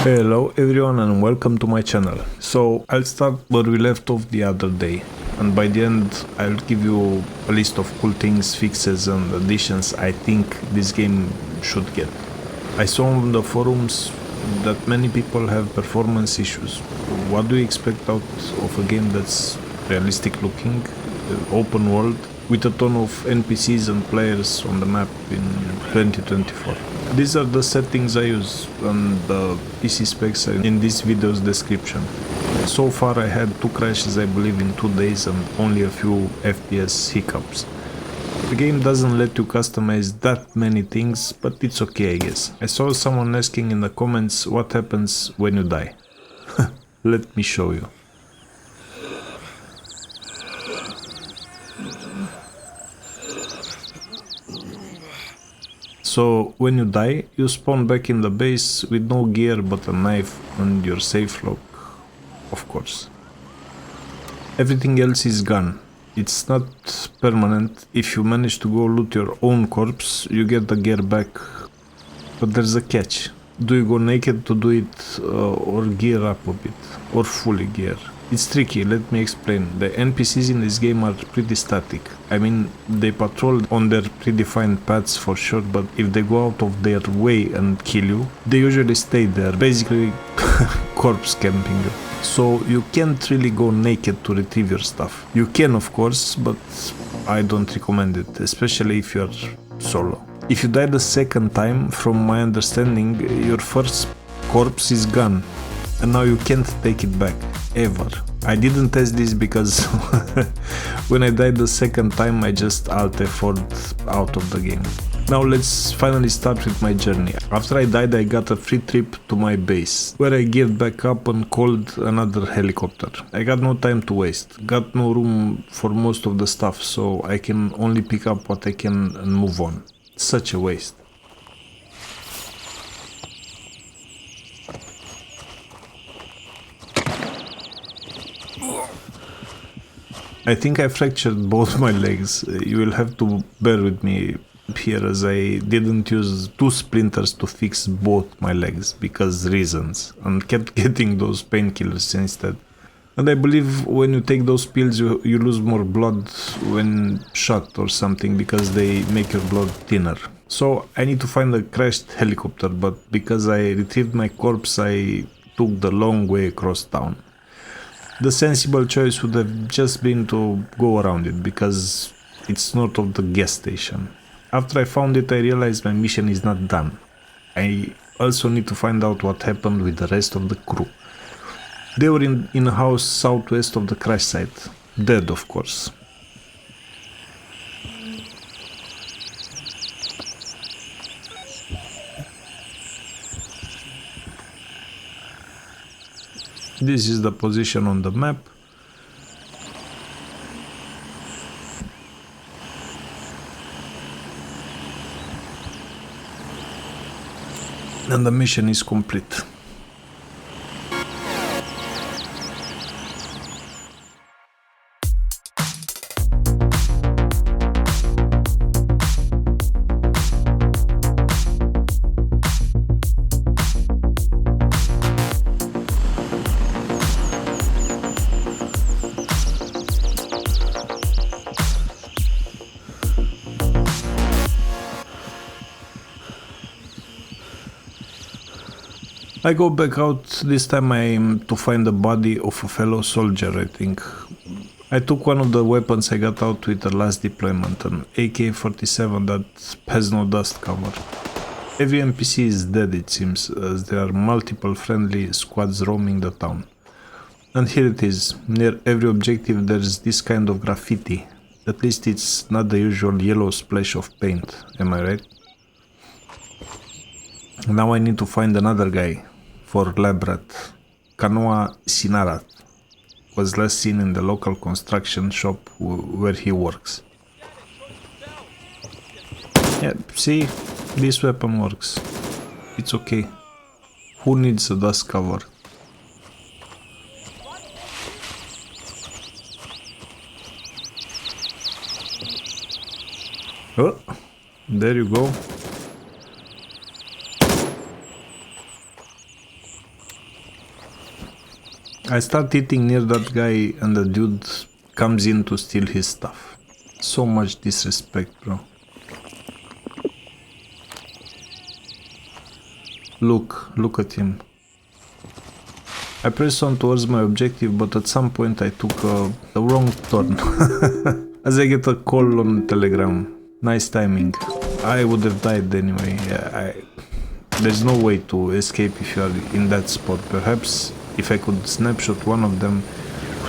Hello everyone and welcome to my channel. So I'll start where we left off the other day, and by the end I'll give you a list of cool things, fixes and additions I think this game should get. I saw on the forums that many people have performance issues. What do you expect out of a game that's realistic looking, open world, with a ton of NPCs and players on the map in 2024? These are the settings I use, and the PC specs are in this video's description. So far I had 2 crashes I believe in 2 days and only a few FPS hiccups. The game doesn't let you customize that many things, but it's okay I guess. I saw someone asking in the comments what happens when you die. Let me show you. So when you die, you spawn back in the base with no gear but a knife and your safe lock, of course. Everything else is gone. It's not permanent. If you manage to go loot your own corpse, you get the gear back. But there's a catch. Do you go naked to do it or gear up a bit? Or fully gear? It's tricky, let me explain. The NPCs in this game are pretty static. I mean, they patrol on their predefined paths for sure, but if they go out of their way and kill you, they usually stay there, basically corpse camping. So you can't really go naked to retrieve your stuff. You can of course, but I don't recommend it, especially if you're solo. If you die the second time, from my understanding, your first corpse is gone, and now you can't take it back, ever. I didn't test this because when I died the second time I just alt F4'd out of the game. Now let's finally start with my journey. After I died I got a free trip to my base, where I geared back up and called another helicopter. I got no time to waste, got no room for most of the stuff, so I can only pick up what I can and move on. Such a waste. I think I fractured both my legs. You will have to bear with me here as I didn't use 2 splinters to fix both my legs because reasons, and kept getting those painkillers instead. And I believe when you take those pills you lose more blood when shot or something because they make your blood thinner. So I need to find a crashed helicopter, but because I retrieved my corpse I took the long way across town. The sensible choice would have just been to go around it, because it's north of the gas station. After I found it, I realized my mission is not done. I also need to find out what happened with the rest of the crew. They were in a house southwest of the crash site. Dead, of course. This is the position on the map. And the mission is complete. I go back out. This time I aim to find the body of a fellow soldier, I think. I took one of the weapons I got out with the last deployment, an AK-47 that has no dust cover. Every NPC is dead it seems, as there are multiple friendly squads roaming the town. And here it is, near every objective there's this kind of graffiti. At least it's not the usual yellow splash of paint, am I right? Now I need to find another guy for lab rat. Kanoa Sinarat was last seen in the local construction shop where he works. Yeah, see, this weapon works. It's okay. Who needs a dust cover? Oh, there you go. I start eating near that guy and the dude comes in to steal his stuff. So much disrespect, bro. Look at him. I pressed on towards my objective, but at some point I took the wrong turn. As I get a call on Telegram. Nice timing. I would have died anyway. There's no way to escape if you are in that spot. Perhaps if I could snapshot one of them.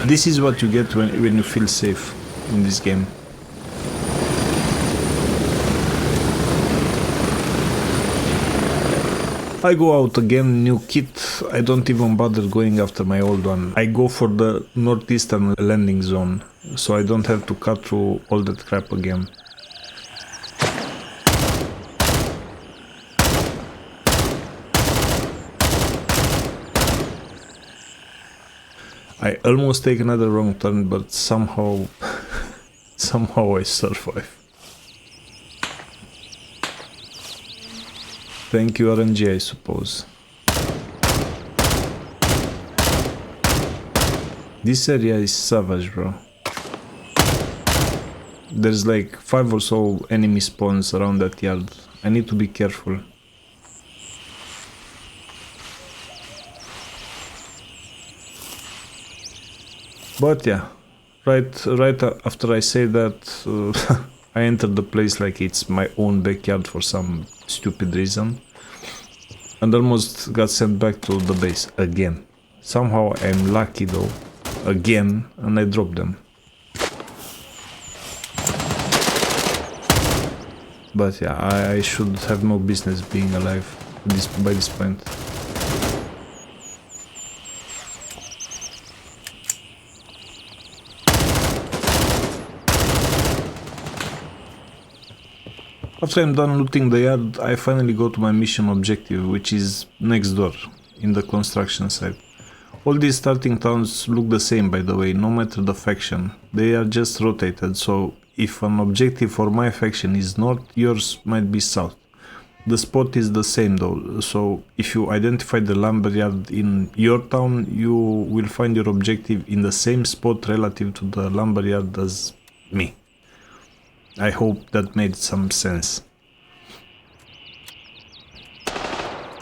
This is what you get when you feel safe in this game. I go out again, new kit. I don't even bother going after my old one. I go for the northeastern landing zone, so I don't have to cut through all that crap again. I almost take another wrong turn, but somehow I survive. Thank you, RNG, I suppose. This area is savage, bro. There's like 5 or so enemy spawns around that yard. I need to be careful. But yeah, right after I say that, I entered the place like it's my own backyard for some stupid reason, and almost got sent back to the base again. Somehow I'm lucky though, again, and I dropped them. But yeah, I should have no business being alive by this point. After I'm done looting the yard, I finally go to my mission objective, which is next door, in the construction site. All these starting towns look the same, by the way, no matter the faction. They are just rotated, so if an objective for my faction is north, yours might be south. The spot is the same though, so if you identify the lumberyard in your town, you will find your objective in the same spot relative to the lumberyard as me. I hope that made some sense.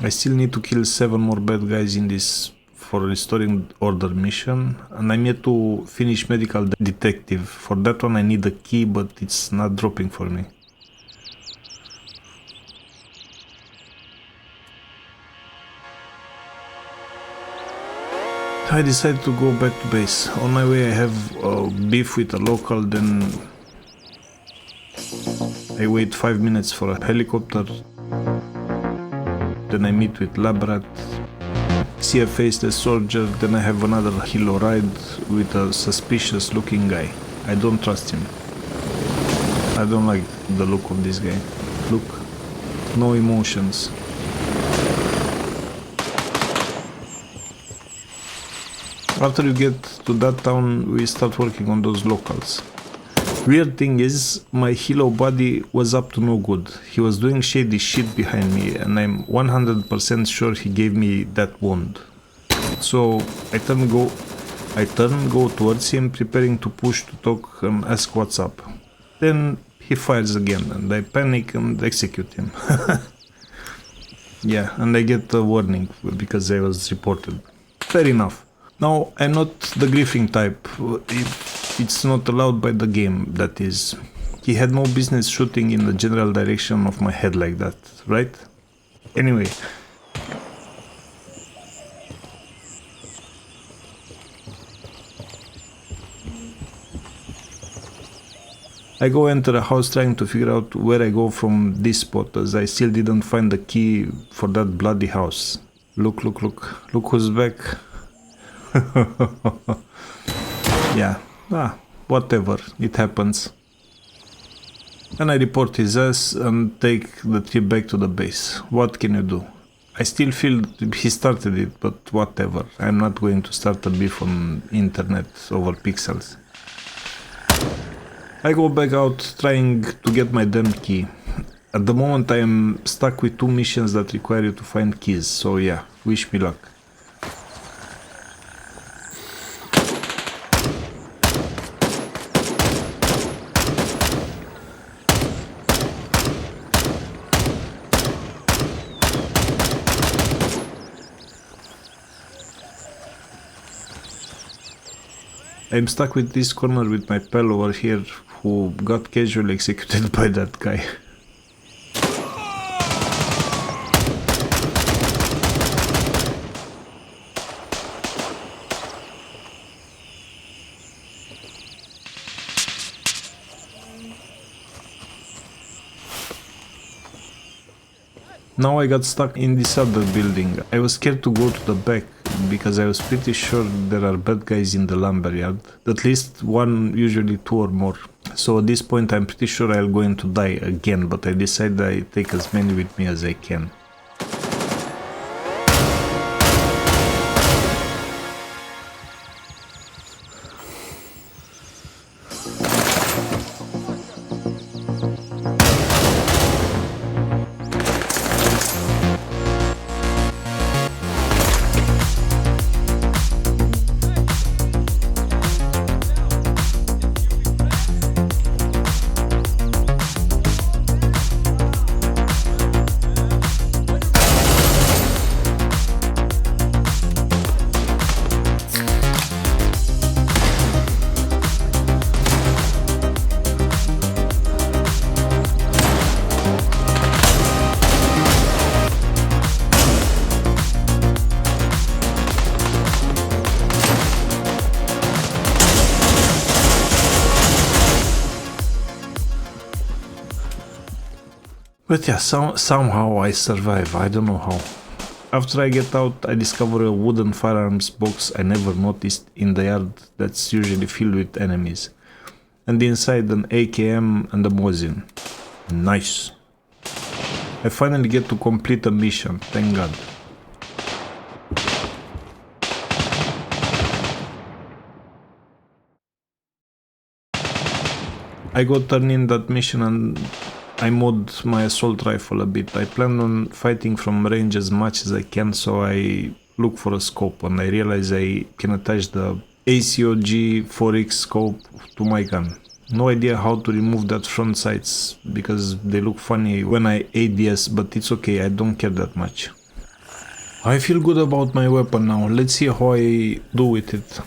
I still need to kill 7 more bad guys in this for restoring order mission, and I'm yet to finish medical detective. For that one I need a key, but it's not dropping for me. I decided to go back to base. On my way I have beef with a local, then I wait 5 minutes for a helicopter, then I meet with Labrat, see a faceless soldier, then I have another helo ride with a suspicious looking guy. I don't trust him. I don't like the look of this guy. Look, no emotions. After you get to that town, we start working on those locals. Weird thing is, my helo buddy was up to no good. He was doing shady shit behind me, and I'm 100% sure he gave me that wound. So I turn go towards him, preparing to push to talk and ask what's up. Then he fires again, and I panic and execute him. Yeah, and I get a warning because I was reported. Fair enough. Now, I'm not the griefing type. It's not allowed by the game, that is. He had no business shooting in the general direction of my head like that, right? Anyway. I go enter a house trying to figure out where I go from this spot, as I still didn't find the key for that bloody house. Look who's back. Yeah, whatever, it happens. And I report his ass and take the trip back to the base. What can you do? I still feel he started it, but whatever. I'm not going to start a beef on internet over pixels. I go back out trying to get my damn key. At the moment I am stuck with 2 missions that require you to find keys, so yeah, wish me luck. I'm stuck with this corner with my pal over here who got casually executed by that guy. Now I got stuck in this other building. I was scared to go to the back because I was pretty sure there are bad guys in the lumberyard. At least one, usually two or more. So at this point I'm pretty sure I'll going to die again, but I decided I take as many with me as I can. But yeah, somehow I survive, I don't know how. After I get out, I discover a wooden firearms box I never noticed in the yard that's usually filled with enemies. And inside an AKM and a Mosin. Nice. I finally get to complete a mission, thank God. I go turn in that mission and I mod my assault rifle a bit. I plan on fighting from range as much as I can, so I look for a scope and I realize I can attach the ACOG 4X scope to my gun. No idea how to remove that front sights because they look funny when I ADS, but it's okay, I don't care that much. I feel good about my weapon now, let's see how I do with it.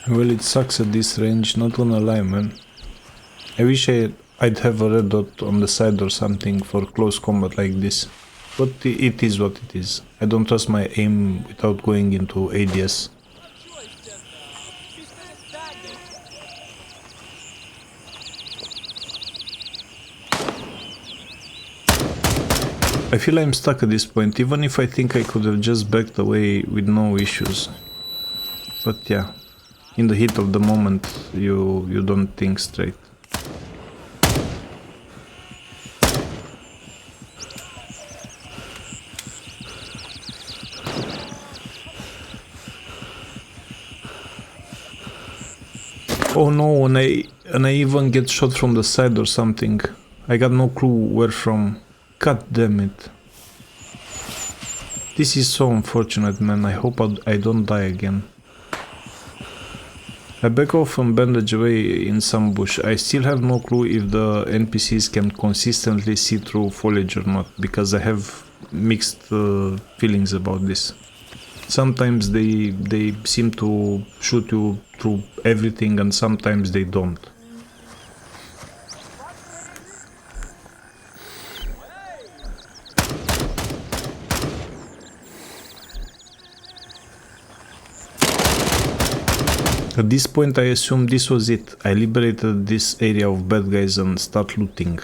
Well, it sucks at this range, not gonna lie, man. I wish I'd have a red dot on the side or something for close combat like this. But it is what it is. I don't trust my aim without going into ADS. I feel I'm stuck at this point, even if I think I could have just backed away with no issues. But yeah. In the heat of the moment, you don't think straight. Oh no, and I even get shot from the side or something. I got no clue where from. God damn it. This is so unfortunate, man. I hope I don't die again. I back off and bandage away in some bush. I still have no clue if the NPCs can consistently see through foliage or not, because I have mixed feelings about this. Sometimes they seem to shoot you through everything and sometimes they don't. At this point I assume this was it. I liberated this area of bad guys and start looting.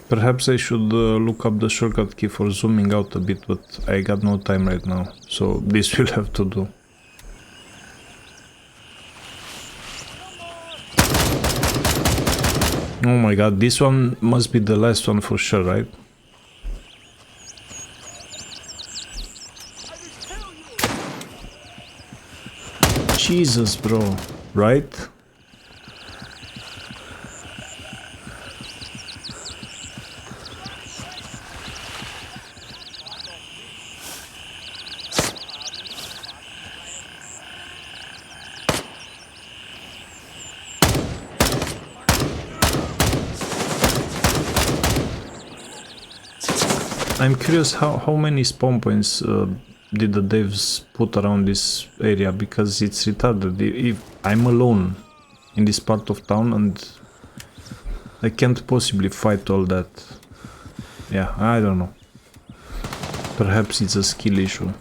Perhaps I should look up the shortcut key for zooming out a bit, but I got no time right now, so this will have to do. Oh my god, this one must be the last one for sure, right? Jesus, bro, right? I'm curious how many spawn points did the devs put around this area, because it's retarded. If I'm alone in this part of town and I can't possibly fight all that. Yeah, I don't know. Perhaps it's a skill issue.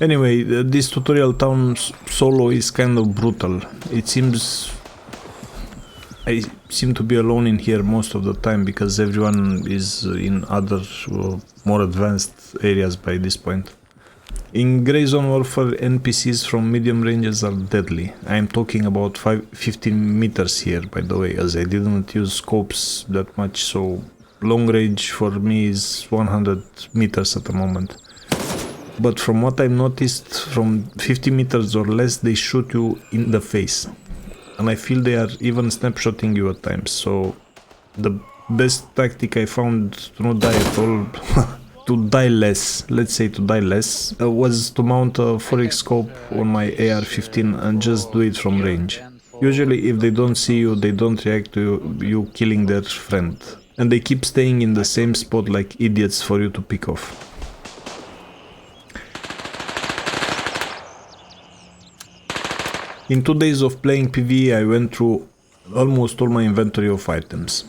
Anyway, this tutorial town solo is kind of brutal. It seems I seem to be alone in here most of the time because everyone is in other more advanced areas by this point. In Grey Zone Warfare, NPCs from medium ranges are deadly. I am talking about 15 meters here, by the way, as I didn't use scopes that much, so long range for me is 100 meters at the moment. But from what I noticed, from 50 meters or less, they shoot you in the face. And I feel they are even snapshotting you at times, so the best tactic I found to not die at all, to die less, let's say to die less, was to mount a 4x scope on my AR-15 and just do it from range. Usually if they don't see you, they don't react to you killing their friend. And they keep staying in the same spot like idiots for you to pick off. In 2 days of playing PVE, I went through almost all my inventory of items.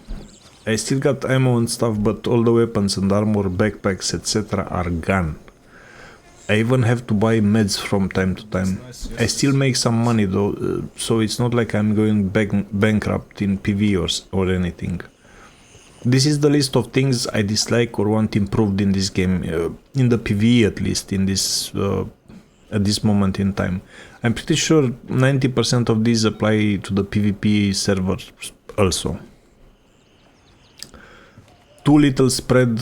I still got ammo and stuff, but all the weapons and armor, backpacks, etc. are gone. I even have to buy meds from time to time. I still make some money though, so it's not like I'm going bankrupt in PVE or anything. This is the list of things I dislike or want improved in this game, in the PVE at least, in this at this moment in time. I'm pretty sure 90% of these apply to the PvP server also. Too little spread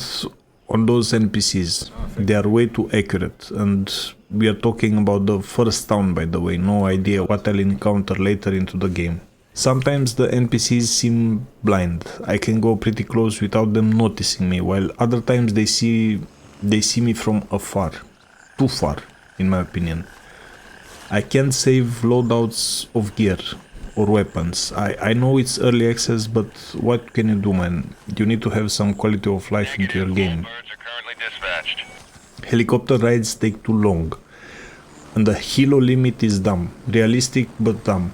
on those NPCs. They are way too accurate, and we are talking about the first town, by the way. No idea what I'll encounter later into the game. Sometimes the NPCs seem blind. I can go pretty close without them noticing me, while other times they see me from afar. Too far, in my opinion. I can't save loadouts of gear or weapons. I know it's early access, but what can you do, man? You need to have some quality of life into your game. Helicopter rides take too long, and the helo limit is dumb. Realistic but dumb.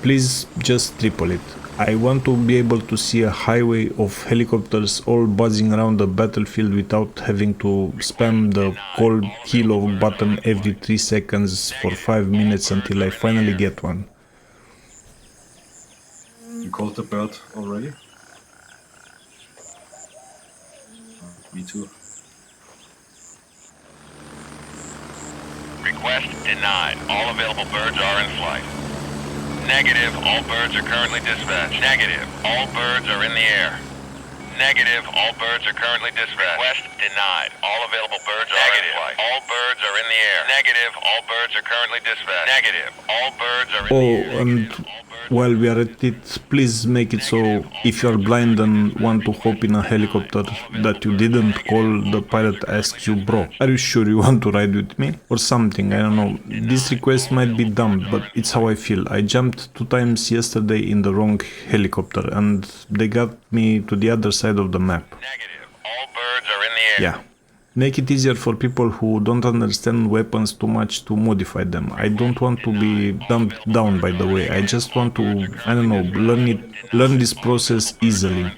Please just triple it. I want to be able to see a highway of helicopters all buzzing around the battlefield without having to spam the call helo button every 3 seconds for 5 minutes until I finally get one. You called the bird already? Me too. Request denied. All available birds are in flight. Negative, all birds are currently dispatched. Negative, all birds are in the air. Negative, all birds are currently dispatched. Request denied. All available birds are in flight. All birds are in the air. Negative, all birds are currently dispatched. Negative, all birds are in the air. And while we are at it, please make it so if you are blind and want to hop in a helicopter that you didn't call, the pilot asks you, bro, are you sure you want to ride with me? Or something, I don't know. This request might be dumb, but it's how I feel. I jumped 2 times yesterday in the wrong helicopter and they got me to the other side of the map. Negative, all birds are in the air. Yeah. Make it easier for people who don't understand weapons too much to modify them. I don't want to be dumbed down, by the way. I just want to, I don't know, learn this process easily.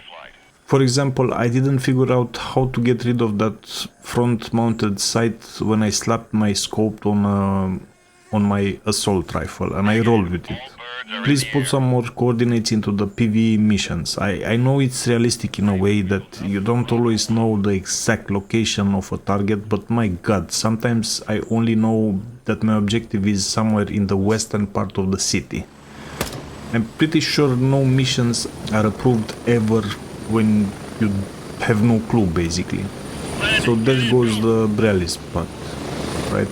For example, I didn't figure out how to get rid of that front-mounted sight when I slapped my scope on my assault rifle and I rolled with it. Please put some more coordinates into the PvE missions. I know it's realistic in a way that you don't always know the exact location of a target, but my god, sometimes I only know that my objective is somewhere in the western part of the city. I'm pretty sure no missions are approved ever when you have no clue, basically. So there goes the realist part, right?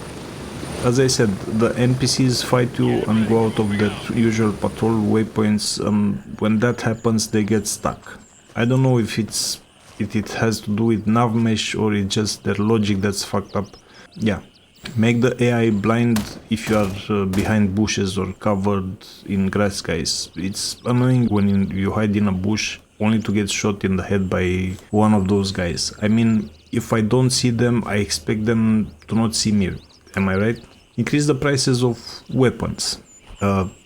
As I said, the NPCs fight you and go out of their usual patrol waypoints. When that happens, they get stuck. I don't know if it has to do with nav mesh or it's just their logic that's fucked up. Yeah, make the AI blind if you are behind bushes or covered in grass, guys. It's annoying when you hide in a bush only to get shot in the head by one of those guys. I mean, if I don't see them, I expect them to not see me. Am I right? Increase the prices of weapons.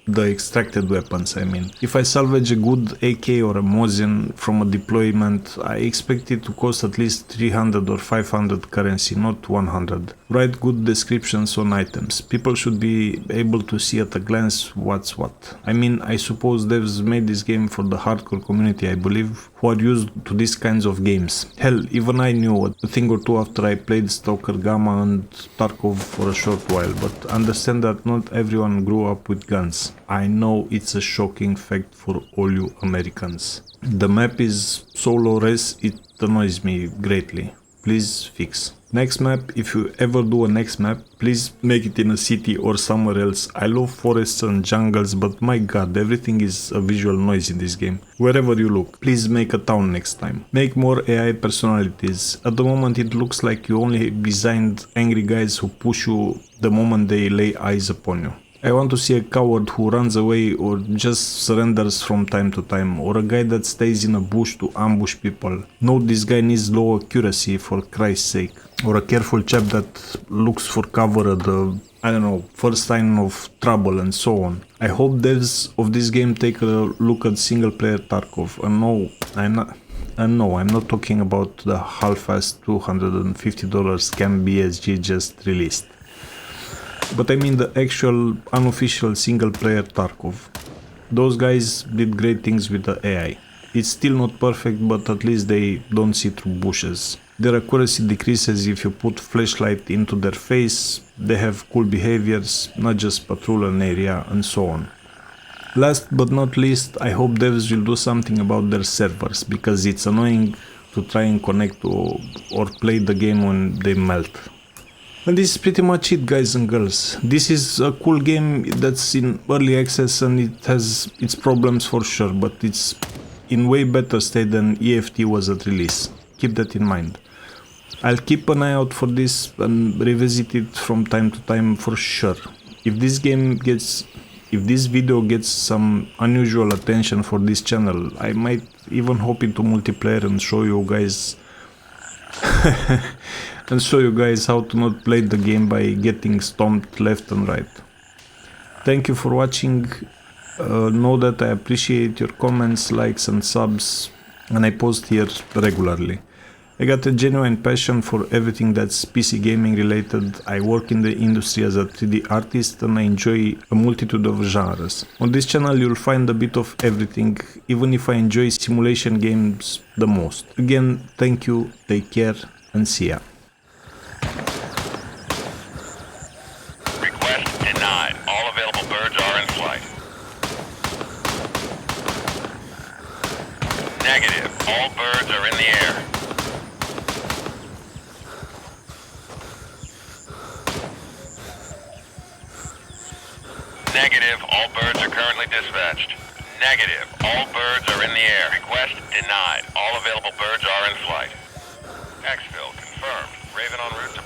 The extracted weapons, I mean. If I salvage a good AK or a Mosin from a deployment, I expect it to cost at least 300 or 500 currency, not 100. Write good descriptions on items. People should be able to see at a glance what's what. I mean, I suppose devs made this game for the hardcore community, I believe, who are used to these kinds of games. Hell, even I knew a thing or two after I played Stalker Gamma and Tarkov for a short while, but understand that not everyone grew up with guns. I know it's a shocking fact for all you Americans. The map is so low res, it annoys me greatly. Please fix. Next map, if you ever do a next map, please make it in a city or somewhere else. I love forests and jungles, but my god, everything is a visual noise in this game. Wherever you look, please make a town next time. Make more AI personalities. At the moment it looks like you only designed angry guys who push you the moment they lay eyes upon you. I want to see a coward who runs away or just surrenders from time to time, or a guy that stays in a bush to ambush people. No, this guy needs low accuracy for Christ's sake. Or a careful chap that looks for cover at the, I don't know, first sign of trouble and so on. I hope devs of this game take a look at single player Tarkov. And no, I'm not talking about the half-assed $250 scam BSG just released. But I mean the actual unofficial single player Tarkov. Those guys did great things with the AI. It's still not perfect, but at least they don't see through bushes. Their accuracy decreases if you put flashlight into their face, they have cool behaviors, not just patrol an area and so on. Last but not least, I hope devs will do something about their servers, because it's annoying to try and connect or play the game when they melt. And this is pretty much it, guys and girls. This is a cool game that's in early access and it has its problems for sure, but it's in way better state than EF02 was at release. Keep that in mind. I'll keep an eye out for this and revisit it from time to time for sure. If this video gets some unusual attention for this channel, I might even hop into multiplayer and show you guys how to not play the game by getting stomped left and right. Thank you for watching. Know that I appreciate your comments, likes and subs, and I post here regularly. I got a genuine passion for everything that's PC gaming related. I work in the industry as a 3D artist and I enjoy a multitude of genres. On this channel you'll find a bit of everything, even if I enjoy simulation games the most. Again, thank you, take care and see ya. Request denied. All available birds are in flight. Negative. All birds are in the air. Negative. All birds are currently dispatched. Negative. All birds are in the air. Request denied. All available birds are in flight. Exfil confirmed. Raven en route to